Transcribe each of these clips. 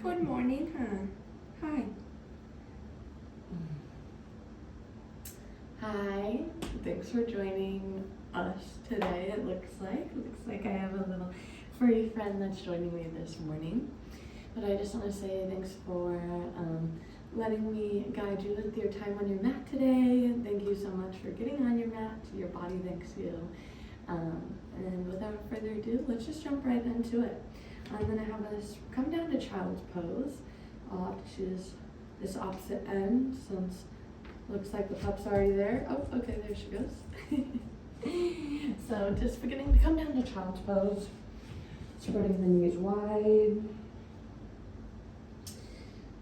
Good morning, huh? Hi. Hi. Thanks for joining us today. It looks like I have a little furry friend that's joining me this morning. But I just want to say thanks for letting me guide you with your time on your mat today. Thank you so much for getting on your mat. Your body thanks you. And without further ado, let's just jump right into it. I'm gonna have us come down to child's pose. I'll have to choose this opposite end since looks like the pup's already there. Oh, okay, there she goes. So just beginning to come down to child's pose. Spreading the knees wide.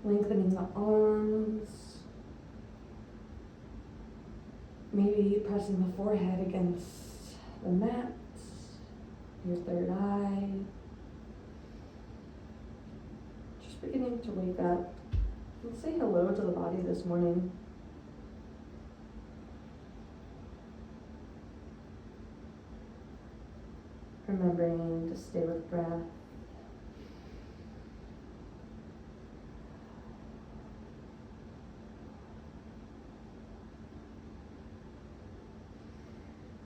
Lengthening the arms. Maybe pressing the forehead against the mat, your third eye. Just beginning to wake up and say hello to the body this morning. Remembering to stay with breath.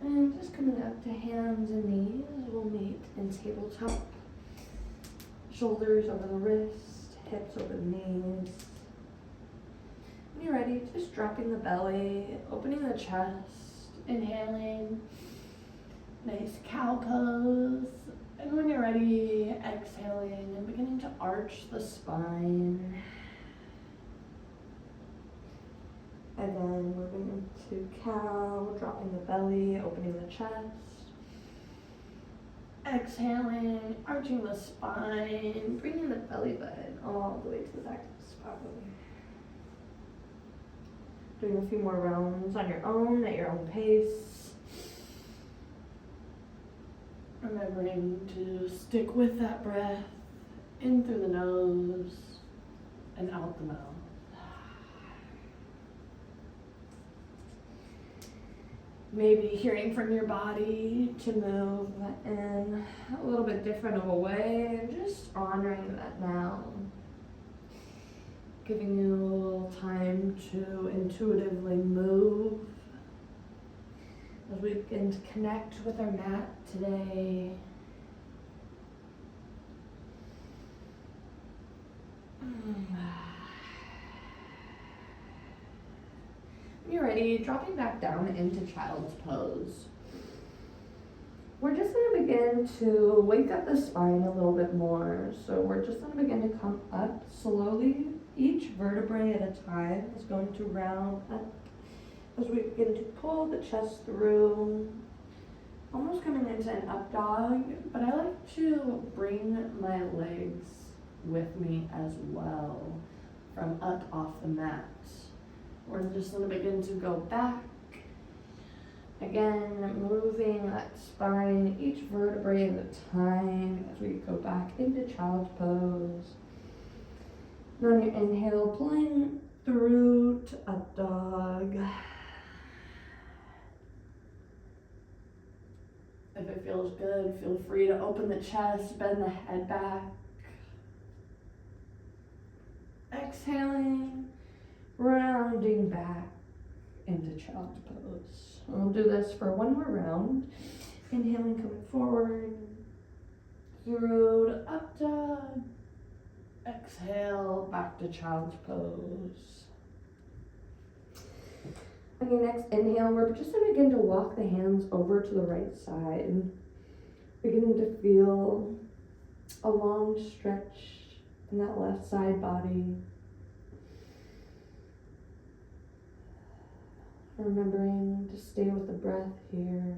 And just coming up to hands and knees, we'll meet in tabletop. Shoulders over the wrist, hips over the knees. When you're ready, just dropping the belly, opening the chest, inhaling. Nice cow pose. And when you're ready, exhaling and beginning to arch the spine. And then moving into cow, dropping the belly, opening the chest. Exhaling, arching the spine, bringing the belly button all the way to the back of the spine. Doing a few more rounds on your own, at your own pace. Remembering to stick with that breath, in through the nose and out the mouth. Maybe hearing from your body to move in a little bit different of a way and just honoring that now. Giving you a little time to intuitively move as we begin to connect with our mat today. When you're ready, dropping back down into child's pose. We're just going to begin to wake up the spine a little bit more. So we're just going to begin to come up slowly. Each vertebrae at a time is going to round up as we begin to pull the chest through. Almost coming into an up dog, but I like to bring my legs with me as well from up off the mat. We're just going to begin to go back. Again, moving that spine, each vertebrae at a time as we go back into child's pose. And on your inhale, pulling through to up dog. If it feels good, feel free to open the chest, bend the head back. Exhaling, rounding back into child's pose. We'll do this for one more round. Inhaling, coming forward, through to up dog. Exhale, back to child's pose. On your next inhale, we're just going to begin to walk the hands over to the right side. Beginning to feel a long stretch in that left side body. Remembering to stay with the breath here.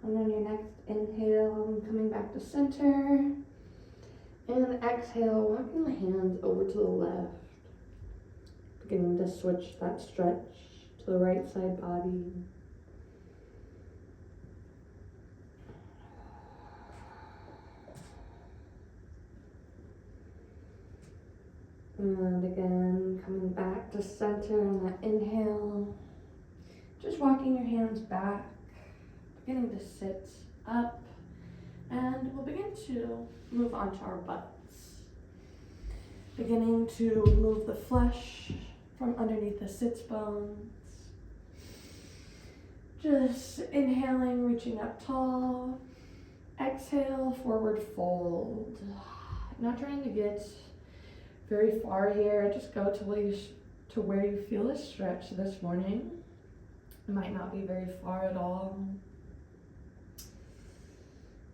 And on your next inhale, coming back to center. And exhale, walking the hands over to the left. Beginning to switch that stretch to the right side body. And again, coming back to center on that inhale. Just walking your hands back, beginning to sit up. And begin to move onto our butts. Beginning to move the flesh from underneath the sits bones. Just inhaling, reaching up tall. Exhale, forward fold. Not trying to get very far here. Just go to where you feel a stretch this morning. It might not be very far at all.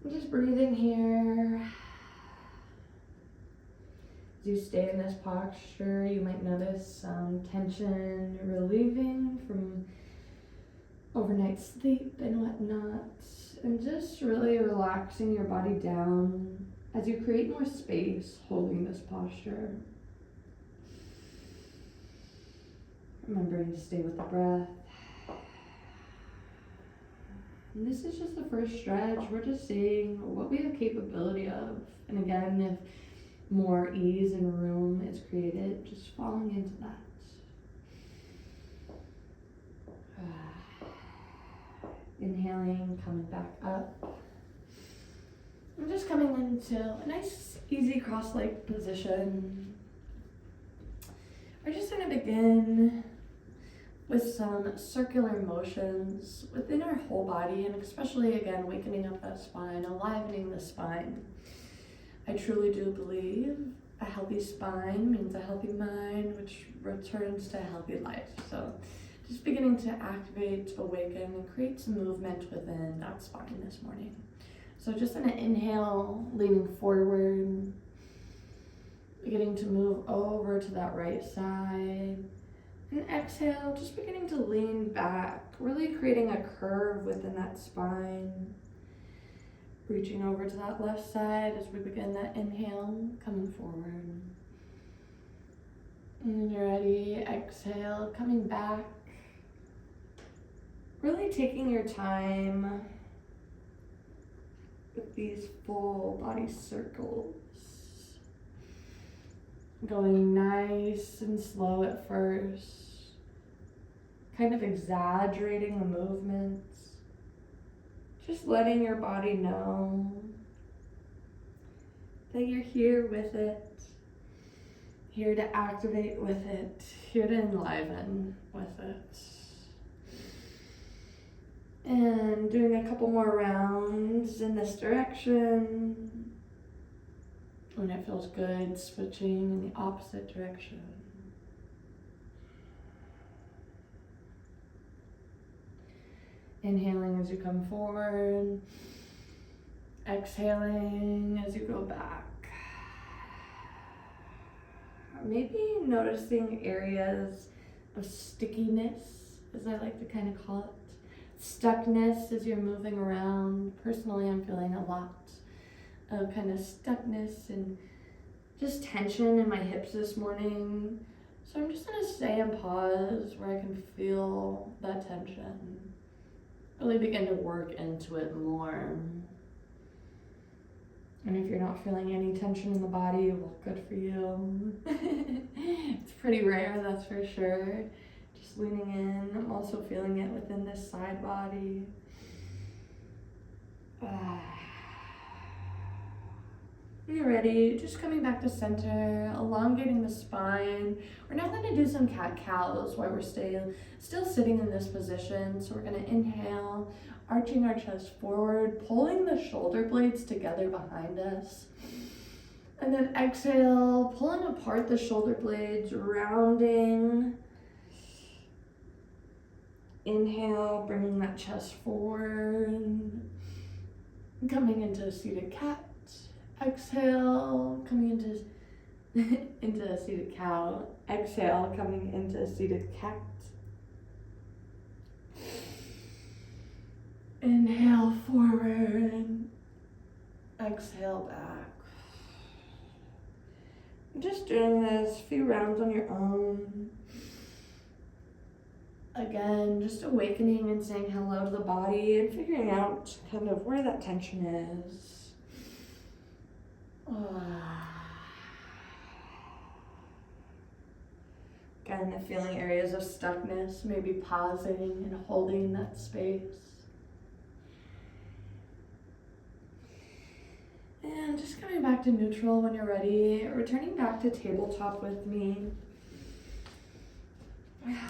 Just breathing here. As you stay in this posture, you might notice some tension relieving from overnight sleep and whatnot. And just really relaxing your body down as you create more space holding this posture. Remembering to stay with the breath. And this is just the first stretch. We're just seeing what we have capability of. And again, if more ease and room is created, just falling into that. Inhaling, coming back up. I'm just coming into a nice, easy cross-leg position. We're just going to begin with some circular motions within our whole body, and especially, again, wakening up that spine, enlivening the spine. I truly do believe a healthy spine means a healthy mind, which returns to a healthy life. So just beginning to activate, awaken, and create some movement within that spine this morning. So just an inhale, leaning forward, beginning to move over to that right side. And exhale, just beginning to lean back, really creating a curve within that spine. Reaching over to that left side as we begin that inhale, coming forward. And when you're ready, exhale, coming back. Really taking your time with these full body circles. Going nice and slow at first. Kind of exaggerating the movements. Just letting your body know that you're here with it. Here to activate with it. Here to enliven with it. And doing a couple more rounds in this direction. When it feels good, switching in the opposite direction. Inhaling as you come forward. Exhaling as you go back. Maybe noticing areas of stickiness, as I like to kind of call it. Stuckness as you're moving around. Personally, I'm feeling a lot of kind of stuckness and just tension in my hips this morning. So I'm just gonna stay and pause where I can feel that tension. Really begin to work into it more. And if you're not feeling any tension in the body, well, good for you. It's pretty rare, that's for sure. Just leaning in. I'm also feeling it within this side body. When you're ready, just coming back to center, elongating the spine. We're now going to do some cat-cows while we're still sitting in this position. So we're going to inhale, arching our chest forward, pulling the shoulder blades together behind us. And then exhale, pulling apart the shoulder blades, rounding. Inhale, bringing that chest forward. Coming into a seated cat. Exhale, coming into a seated cow. Exhale, coming into a seated cat. Inhale forward. Exhale back. Just doing this a few rounds on your own. Again, just awakening and saying hello to the body and figuring out kind of where that tension is. Again, feeling areas of stuckness, maybe pausing and holding that space. And just coming back to neutral when you're ready, returning back to tabletop with me.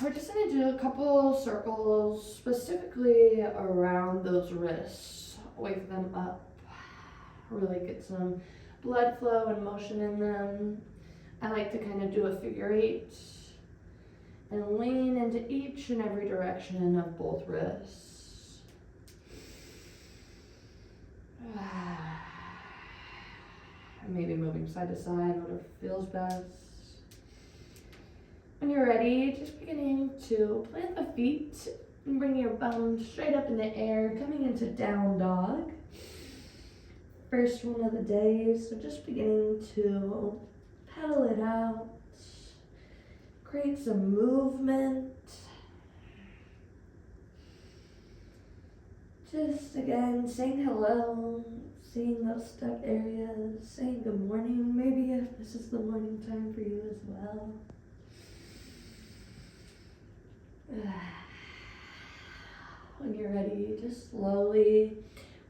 We're just gonna do a couple circles specifically around those wrists. Wake them up. Really get some blood flow and motion in them. I like to kind of do a figure 8 and lean into each and every direction of both wrists. Maybe moving side to side, whatever feels best. When you're ready, just beginning to plant the feet and bring your bum straight up in the air, coming into down dog. First one of the day, so just beginning to pedal it out, create some movement. Just again, saying hello, seeing those stuck areas, saying good morning, maybe if this is the morning time for you as well. When you're ready, just slowly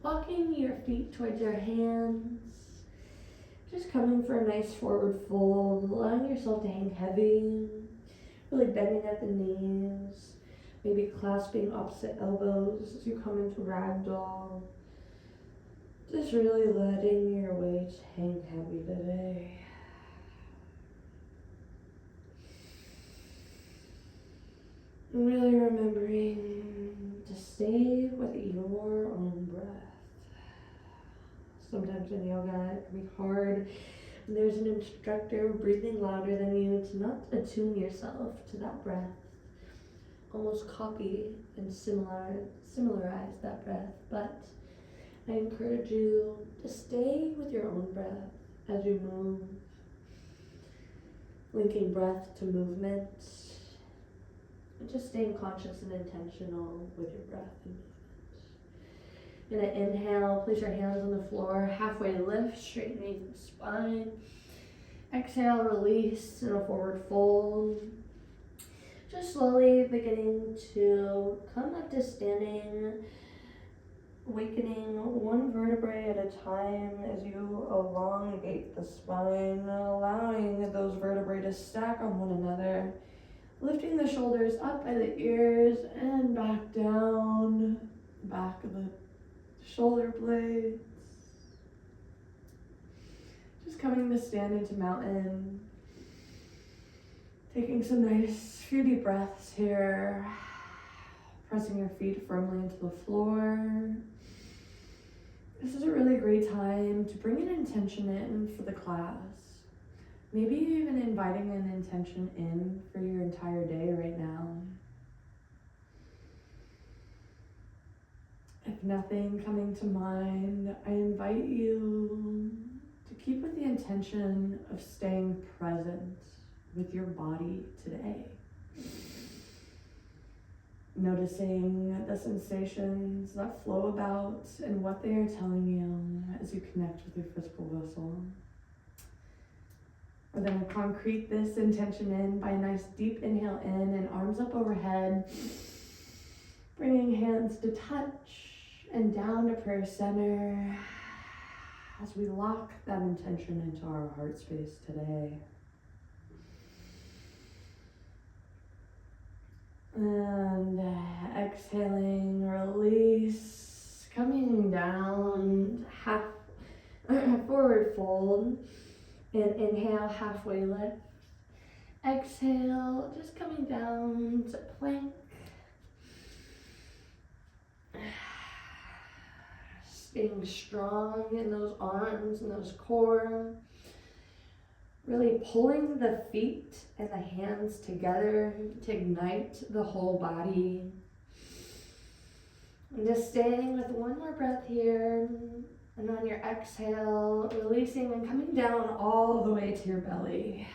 walking your feet towards your hands, just coming for a nice forward fold, allowing yourself to hang heavy, really bending at the knees, maybe clasping opposite elbows as you come into ragdoll. Just really letting your weight hang heavy today. And really remembering to stay with your own breath. Sometimes in yoga it can be hard when there's an instructor breathing louder than you to not attune yourself to that breath. Almost copy and similarize that breath, but I encourage you to stay with your own breath as you move, linking breath to movement, and just staying conscious and intentional with your breath and movement. You're gonna inhale, place your hands on the floor, halfway lift, straightening the spine. Exhale, release in a forward fold. Just slowly beginning to come up to standing, awakening one vertebrae at a time as you elongate the spine, allowing those vertebrae to stack on one another. Lifting the shoulders up by the ears and back down, back of the shoulder blades. Just coming to stand into mountain. Taking some nice few deep breaths here. Pressing your feet firmly into the floor. This is a really great time to bring an intention in for the class. Maybe even inviting an intention in for your entire day right now. If nothing coming to mind, I invite you to keep with the intention of staying present with your body today. Noticing the sensations that flow about and what they are telling you as you connect with your physical vessel. We're going to concrete this intention in by a nice deep inhale in and arms up overhead. Bringing hands to touch and down to prayer center as we lock that intention into our heart space today. And exhaling, release, coming down, half forward fold. And inhale, halfway lift. Exhale, just coming down to plank. Staying strong in those arms and those core. Really pulling the feet and the hands together to ignite the whole body. And just staying with one more breath here. And on your exhale, releasing and coming down all the way to your belly.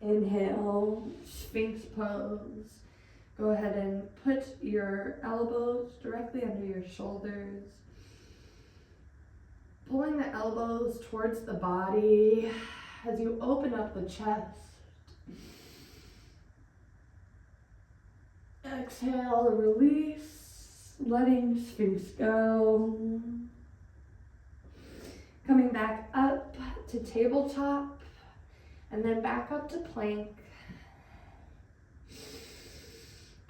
Inhale, Sphinx pose. Go ahead and put your elbows directly under your shoulders. Pulling the elbows towards the body as you open up the chest. Exhale, release. letting Sphinx go. Coming back up to tabletop, and then back up to plank.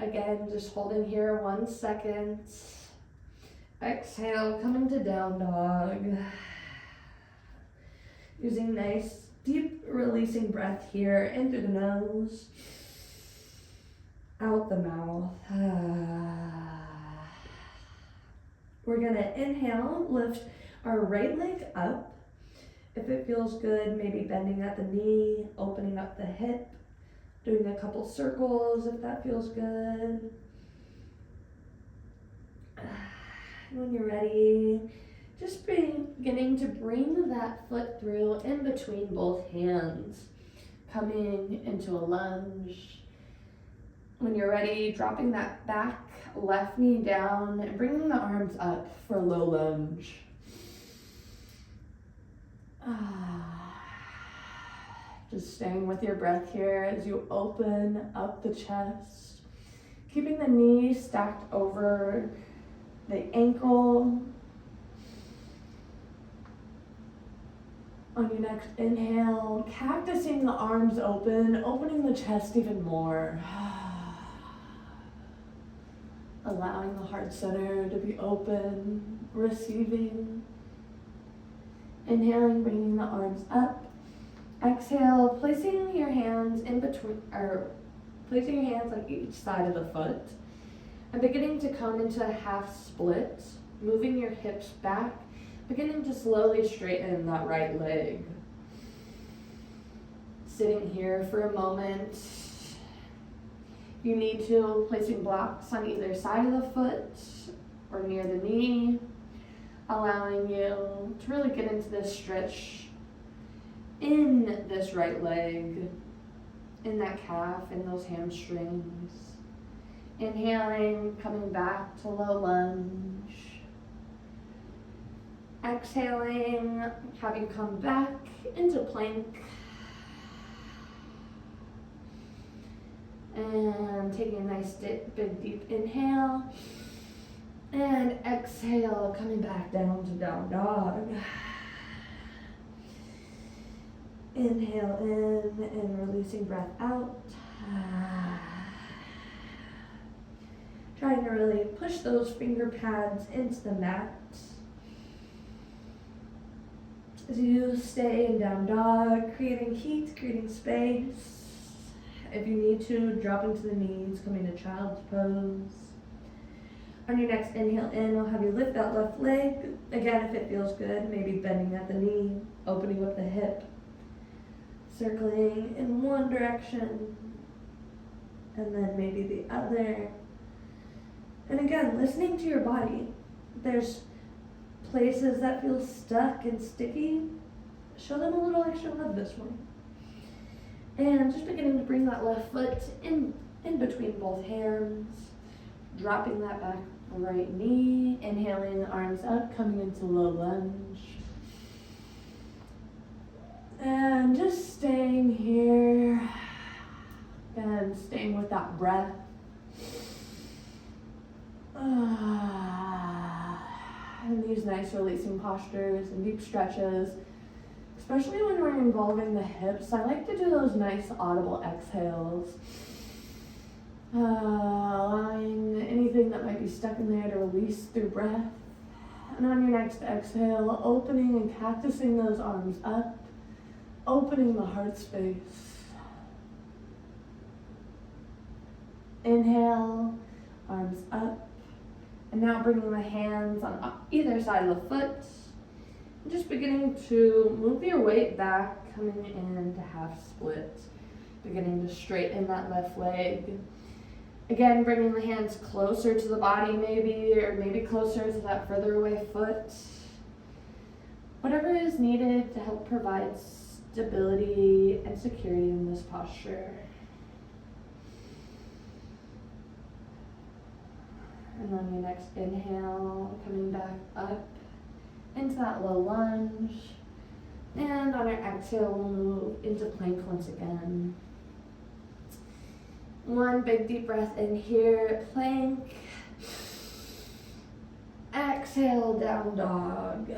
Again, just holding here 1 second. Exhale, coming to down dog. Using nice, deep releasing breath here in through the nose, out the mouth. We're gonna inhale, lift our right leg up. If it feels good, maybe bending at the knee, opening up the hip, doing a couple circles if that feels good. When you're ready, just beginning to bring that foot through in between both hands, coming into a lunge. When you're ready, dropping that back left knee down and bringing the arms up for low lunge. Just staying with your breath here as you open up the chest, keeping the knee stacked over the ankle. On your next inhale, cactusing the arms open, opening the chest even more. Allowing the heart center to be open, receiving. Inhaling, bringing the arms up. Exhale, placing your hands in between, or placing your hands on each side of the foot. And beginning to come into a half split, moving your hips back, beginning to slowly straighten that right leg. Sitting here for a moment. You need to, placing blocks on either side of the foot or near the knee, allowing you to really get into this stretch in this right leg, in that calf, in those hamstrings. Inhaling, coming back to low lunge. Exhaling, having come back into plank. And taking a nice big deep inhale. And exhale, coming back down to down dog. Inhale in and releasing breath out. Trying to really push those finger pads into the mat. As you stay in down dog, creating heat, creating space. If you need to, drop into the knees, coming to child's pose. On your next inhale in, I'll have you lift that left leg. Again, if it feels good, maybe bending at the knee, opening up the hip. Circling in one direction, and then maybe the other. And again, listening to your body. If there's places that feel stuck and sticky, show them a little extra love this morning. And just beginning to bring that left foot in between both hands, dropping that back right knee, inhaling the arms up, coming into low lunge. And just staying here and staying with that breath. And these nice releasing postures and deep stretches, especially when we're involving the hips. I like to do those nice audible exhales, allowing anything that might be stuck in there to release through breath. And on your next exhale, opening and cactusing those arms up, opening the heart space. Inhale, arms up. And now bringing the hands on either side of the foot. And just beginning to move your weight back, coming into half split. Beginning to straighten that left leg. Again, bringing the hands closer to the body maybe, or maybe closer to that further away foot. Whatever is needed to help provide stability and security in this posture. And on your next inhale, coming back up into that low lunge. And on our exhale, we'll move into plank once again. One big deep breath in here, plank. exhale, down dog.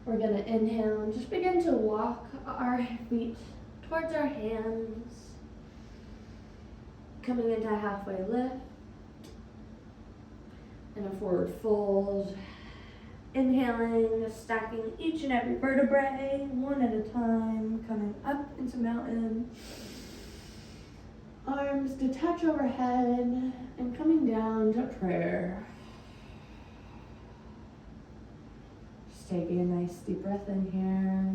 We're going to inhale and just begin to walk our feet towards our hands, coming into a halfway lift and a forward fold. Inhaling, stacking each and every vertebrae, one at a time, coming up into mountain. Arms detach overhead and coming down to prayer. Just taking a nice deep breath in here.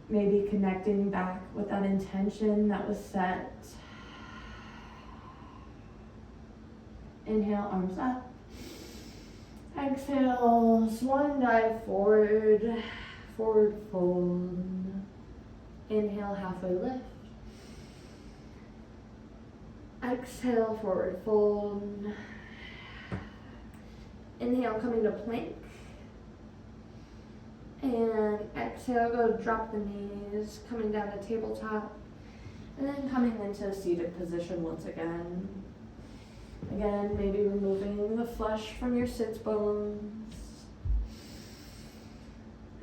Maybe connecting back with that intention that was set. Inhale, arms up. Exhale, swan dive forward, forward fold. Inhale, halfway lift. Exhale, forward fold. Inhale, coming to plank. And exhale, go drop the knees, coming down to tabletop. And then coming into a seated position once again. Again, maybe removing the flesh from your sits bones.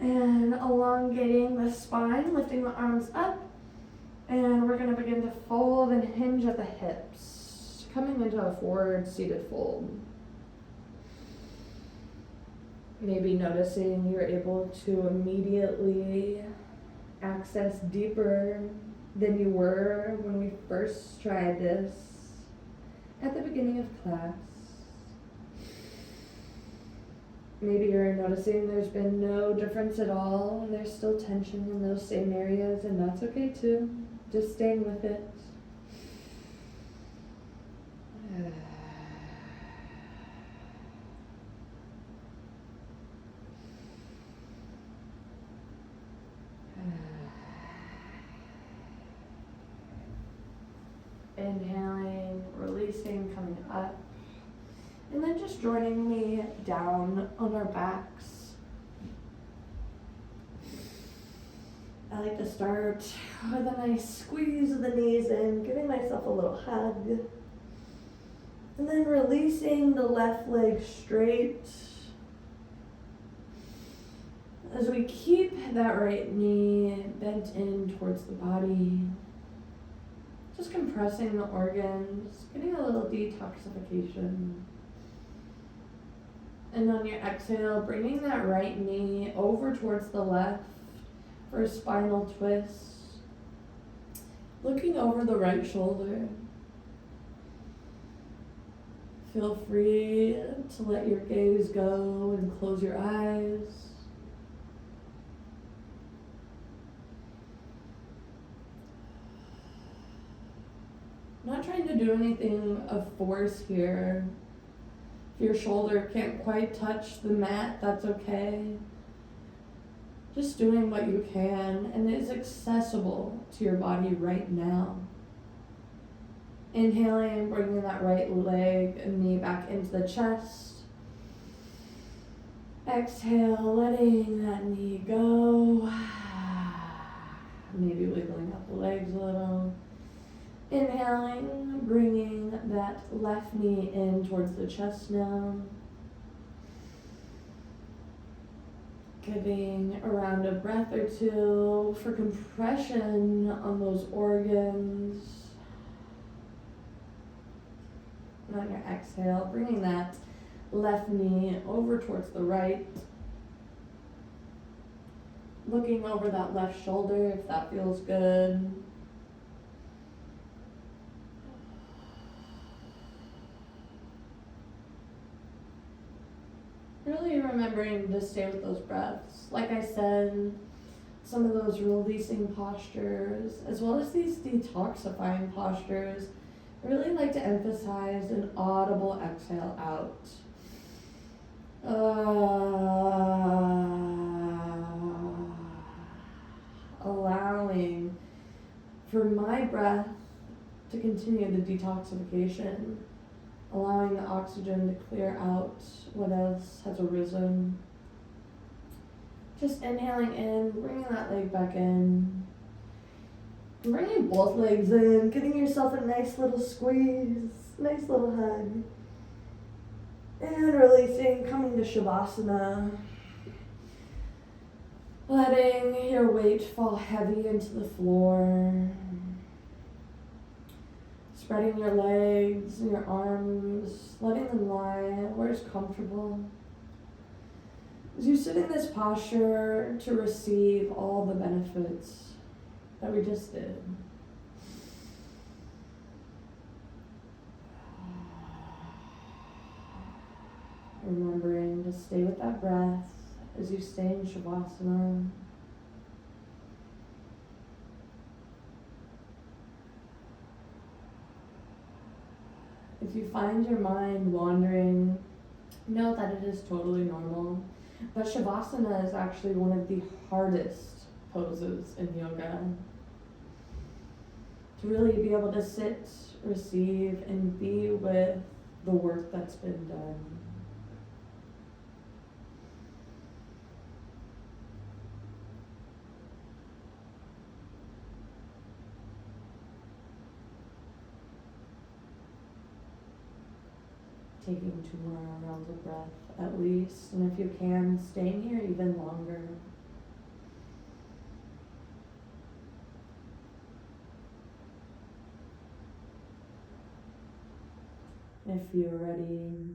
And elongating the spine, lifting the arms up. And we're going to begin to fold and hinge at the hips, coming into a forward seated fold. Maybe noticing you're able to immediately access deeper than you were when we first tried this at the beginning of class. Maybe you're noticing there's been no difference at all and there's still tension in those same areas, and that's okay too. Just staying with it. Inhaling, releasing, coming up. And then just joining me down on our backs. I like to start with a nice squeeze of the knees in, giving myself a little hug. And then releasing the left leg straight. As we keep that right knee bent in towards the body. Just compressing the organs, getting a little detoxification. And on your exhale, bringing that right knee over towards the left for a spinal twist. Looking over the right shoulder. Feel free to let your gaze go and close your eyes. Not trying to do anything of force here. If your shoulder can't quite touch the mat, that's okay. Just doing what you can and is accessible to your body right now. Inhaling, bringing that right leg and knee back into the chest. Exhale, letting that knee go. Maybe wiggling up the legs a little. Inhaling, bringing that left knee in towards the chest now. Giving a round of breath or two for compression on those organs. And on your exhale, bringing that left knee over towards the right. Looking over that left shoulder if that feels good. Really remembering to stay with those breaths. Like I said, some of those releasing postures, as well as these detoxifying postures, I really like to emphasize an audible exhale out. Allowing for my breath to continue the detoxification. Allowing the oxygen to clear out what else has arisen. Just inhaling in, bringing that leg back in. Bringing both legs in, giving yourself a nice little squeeze, nice little hug. And releasing, coming to Shavasana. Letting your weight fall heavy into the floor. Spreading your legs and your arms, letting them lie where it's comfortable. As you sit in this posture to receive all the benefits that we just did. Remembering to stay with that breath as you stay in Shavasana. If you find your mind wandering, know that it is totally normal. But Shavasana is actually one of the hardest poses in yoga. To really be able to sit, receive, and be with the work that's been done. Taking 2 more rounds of breath at least, and if you can, staying here even longer. If you're ready,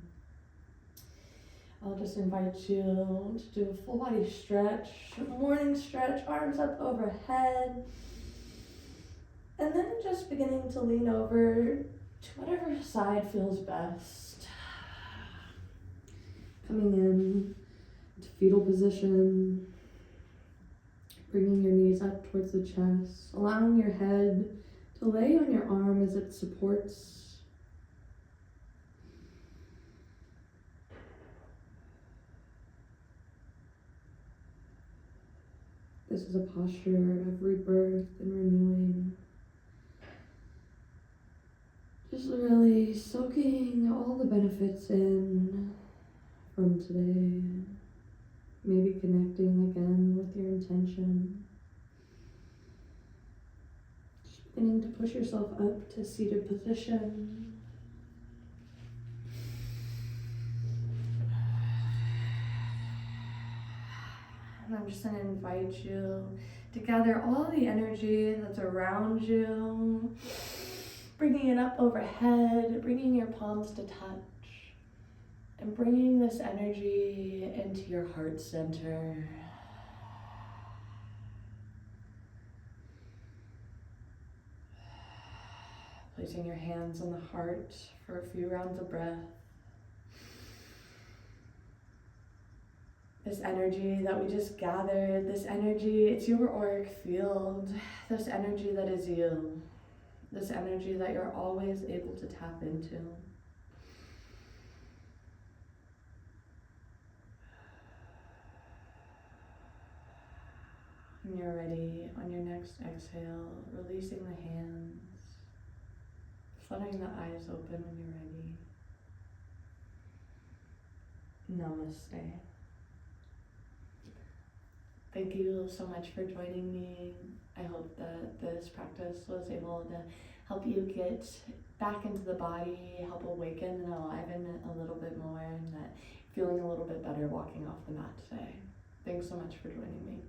I'll just invite you to do a full body stretch, morning stretch, arms up overhead, and then just beginning to lean over to whatever side feels best. Coming in to fetal position, bringing your knees up towards the chest, allowing your head to lay on your arm as it supports. This is a posture of rebirth and renewing. Just really soaking all the benefits in from today. Maybe connecting again with your intention. Just beginning to push yourself up to seated position. And I'm just going to invite you to gather all the energy that's around you, bringing it up overhead, bringing your palms to touch, and bringing this energy into your heart center. Placing your hands on the heart for a few rounds of breath. This energy that we just gathered, this energy, it's your auric field, this energy that is you, this energy that you're always able to tap into. When you're ready, on your next exhale, releasing the hands, fluttering the eyes open when you're ready. Namaste. Thank you so much for joining me. I hope that this practice was able to help you get back into the body, help awaken and aliven it a little bit more, and that feeling a little bit better walking off the mat today. Thanks so much for joining me.